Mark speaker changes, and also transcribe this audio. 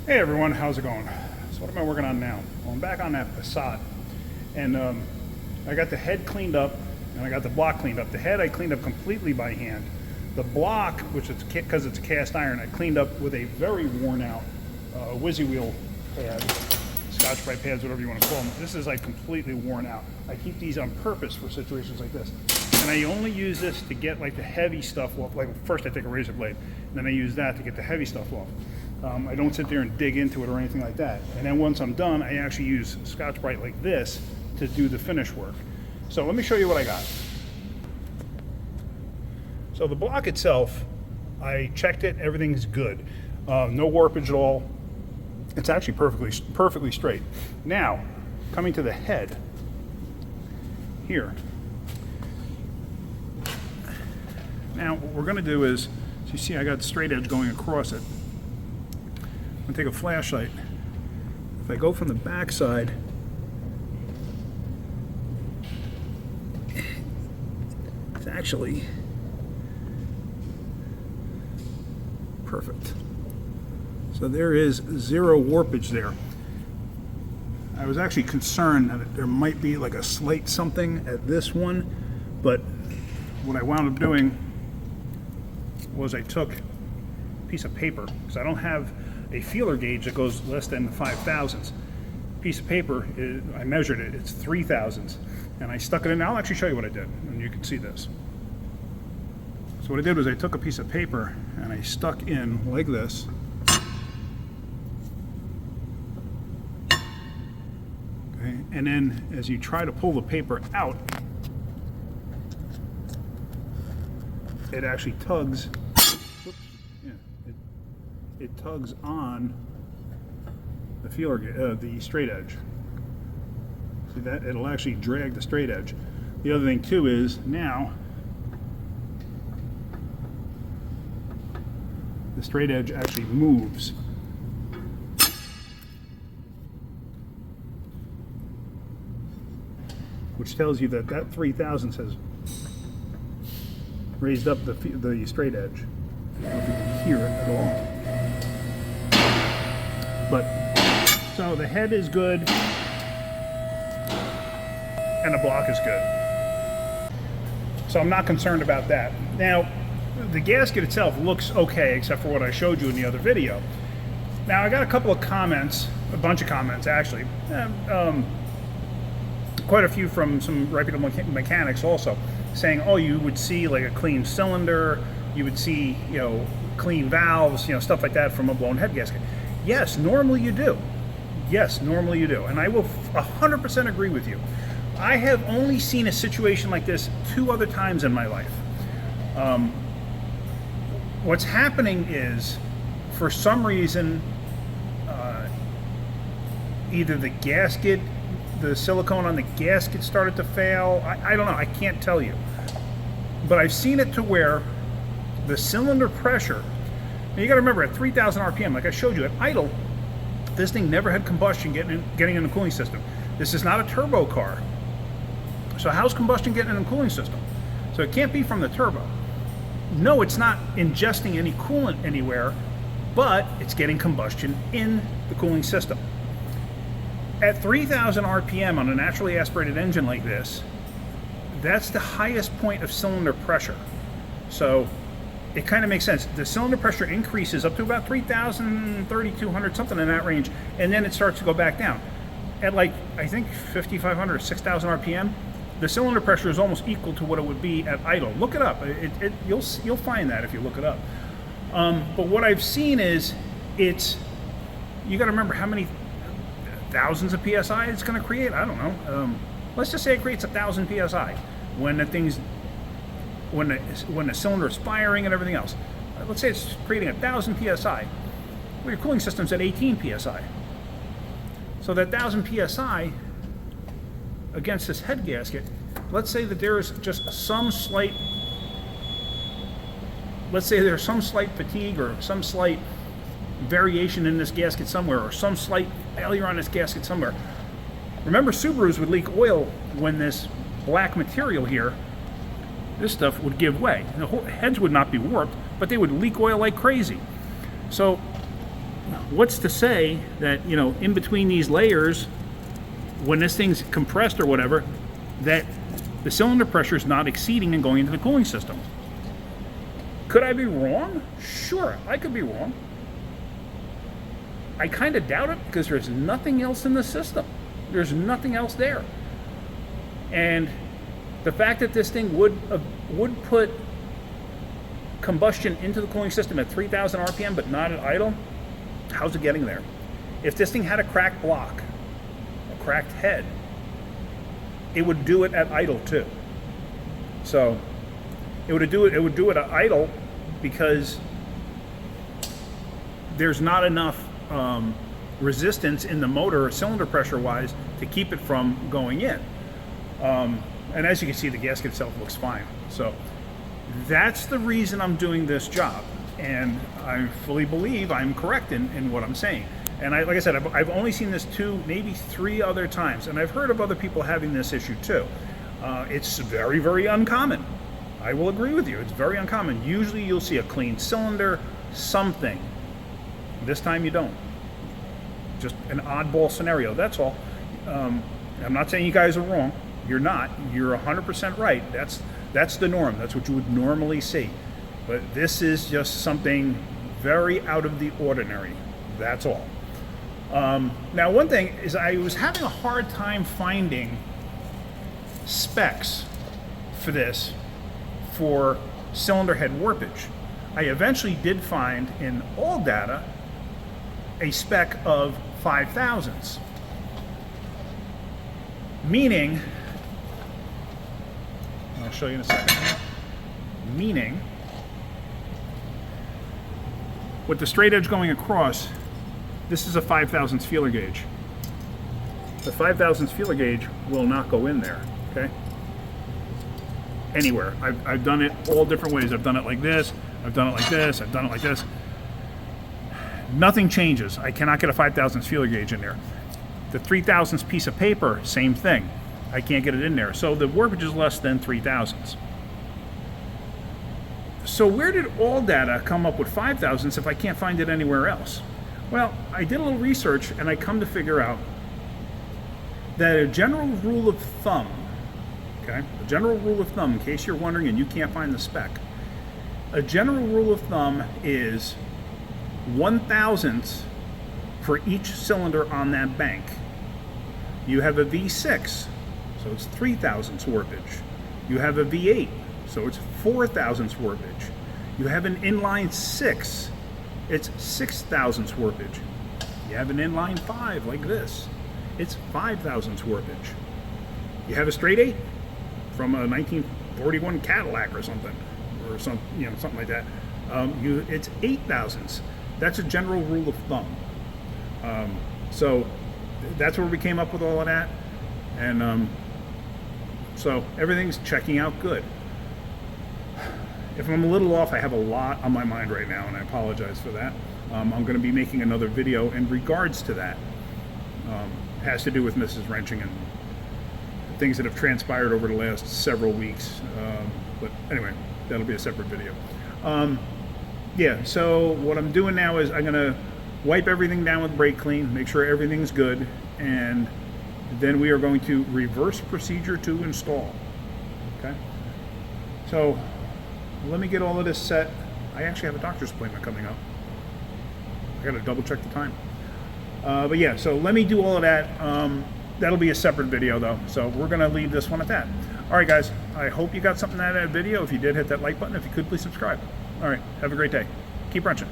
Speaker 1: Hey everyone, how's it going? So what am I working on now? Well, I'm back on that Passat, and I got the head cleaned up, and I got the block cleaned up. The head I cleaned up completely by hand. The block, which is because it's a cast iron, I cleaned up with a very worn out Whizzy Wheel pad, Scotch-Brite pads, whatever you want to call them. This is like completely worn out. I keep these on purpose for situations like this. And I only use this to get like the heavy stuff off. Like first I take a razor blade, and then I use that to get the heavy stuff off. I don't sit there and dig into it or anything like that. And then once I'm done, I actually use Scotch-Brite like this to do the finish work. So let me show you what I got. So the block itself, I checked it, everything's good. No warpage at all. It's actually perfectly straight. Now, coming to the head, here. Now, what we're gonna do is, so you see I got straight edge going across it. I'm gonna take a flashlight. If I go from the back side, it's actually perfect. So there is zero warpage there. I was actually concerned that there might be like a slight something at this one, but what I wound up doing was I took a piece of paper, because I don't have a feeler gauge that goes less than 5/1000ths. Piece of paper, I measured it, it's 3/1000ths. And I stuck it in. I'll actually show you what I did, and you can see this. So what I did was I took a piece of paper and I stuck in like this. Okay, and then as you try to pull the paper out, it actually tugs. It tugs on the feeler, the straight edge. See that? It'll actually drag the straight edge. The other thing too is now the straight edge actually moves. Which tells you that 3/1000ths has raised up the straight edge. I don't know if you can hear it at all. But, so the head is good, and the block is good. So I'm not concerned about that. Now, the gasket itself looks okay, except for what I showed you in the other video. Now, I got a couple of comments, a bunch of comments actually, quite a few from some reputable mechanics also, saying, oh, you would see like a clean cylinder, you would see, you know, clean valves, you know, stuff like that from a blown head gasket. Yes, normally you do. Yes, normally you do. And I will 100% agree with you. I have only seen a situation like this 2 other times in my life. What's happening is, for some reason, either the gasket, the silicone on the gasket started to fail. I don't know, I can't tell you. But I've seen it to where the cylinder pressure, and you got to remember, at 3,000 RPM, like I showed you, at idle, this thing never had combustion getting in the cooling system. This is not a turbo car. So how's combustion getting in the cooling system? So it can't be from the turbo. No, it's not ingesting any coolant anywhere, but it's getting combustion in the cooling system. At 3,000 RPM on a naturally aspirated engine like this, that's the highest point of cylinder pressure. So it kind of makes sense. The cylinder pressure increases up to about 3,000, 3,200, something in that range, and then it starts to go back down. At like, I think 5,500 or 6,000 RPM, the cylinder pressure is almost equal to what it would be at idle. Look it up. You'll find that if you look it up. But what I've seen is, you got to remember how many thousands of PSI it's going to create. I don't know. Let's just say it creates 1,000 PSI when the cylinder is firing and everything else. Let's say it's creating 1,000 PSI. Well, your cooling system's at 18 PSI. So that 1,000 PSI against this head gasket, let's say that there's just some slight, fatigue or some slight variation in this gasket somewhere, or some slight failure on this gasket somewhere. Remember, Subarus would leak oil when this black material here, this stuff would give way. And the heads would not be warped, but they would leak oil like crazy. So what's to say that, you know, in between these layers, when this thing's compressed or whatever, that the cylinder pressure is not exceeding and going into the cooling system? Could I be wrong? Sure, I could be wrong. I kind of doubt it because there's nothing else in the system. There's nothing else there. And the fact that this thing would put combustion into the cooling system at 3,000 RPM but not at idle, how's it getting there? If this thing had a cracked block, a cracked head, it would do it at idle too. So it would do it at idle because there's not enough resistance in the motor, cylinder pressure wise, to keep it from going in. And as you can see, the gasket itself looks fine. So that's the reason I'm doing this job, and I fully believe I'm correct in what I'm saying. And like I said, I've only seen this 2, maybe 3 other times, and I've heard of other people having this issue too. It's very, very uncommon. I will agree with you. It's very uncommon. Usually you'll see a clean cylinder, something. This time you don't. Just an oddball scenario, that's all. I'm not saying you guys are wrong. You're not. You're 100% right. That's the norm. That's what you would normally see. But this is just something very out of the ordinary. That's all. Now, one thing is I was having a hard time finding specs for this for cylinder head warpage. I eventually did find in all data a spec of 5,000s, meaning, I'll show you in a second, meaning with the straight edge going across, this is a 5,000s feeler gauge. The 5,000s feeler gauge will not go in there, okay? Anywhere. I've done it all different ways. I've done it like this, I've done it like this, I've done it like this. Nothing changes. I cannot get a 5,000s feeler gauge in there. The 3,000s piece of paper, same thing. I can't get it in there. So the warpage is less than 3,000s. So where did all data come up with 5,000s if I can't find it anywhere else? Well, I did a little research and I come to figure out that a general rule of thumb, okay, a general rule of thumb, in case you're wondering and you can't find the spec, a general rule of thumb is 1,000ths for each cylinder on that bank. You have a V6, so it's 3,000ths warpage. You have a V8, so it's 4,000ths warpage. You have an inline 6, it's 6,000ths warpage. You have an inline 5 like this, it's 5,000ths warpage. You have a straight 8 from a 1941 Cadillac or something, something like that. It's 8,000ths. That's a general rule of thumb. So that's where we came up with all of that, and so everything's checking out good. If I'm a little off, I have a lot on my mind right now, and I apologize for that. I'm going to be making another video in regards to that. It has to do with Mrs. Wrenching and things that have transpired over the last several weeks. But anyway, that'll be a separate video. Yeah, so what I'm doing now is I'm going to wipe everything down with brake clean, make sure everything's good, and then we are going to reverse procedure to install. Okay? So let me get all of this set. I actually have a doctor's appointment coming up. I got to double check the time. But yeah, so let me do all of that. That'll be a separate video though, so we're going to leave this one at that. All right, guys, I hope you got something out of that video. If you did, hit that like button. If you could, please subscribe. All right, have a great day. Keep wrenching.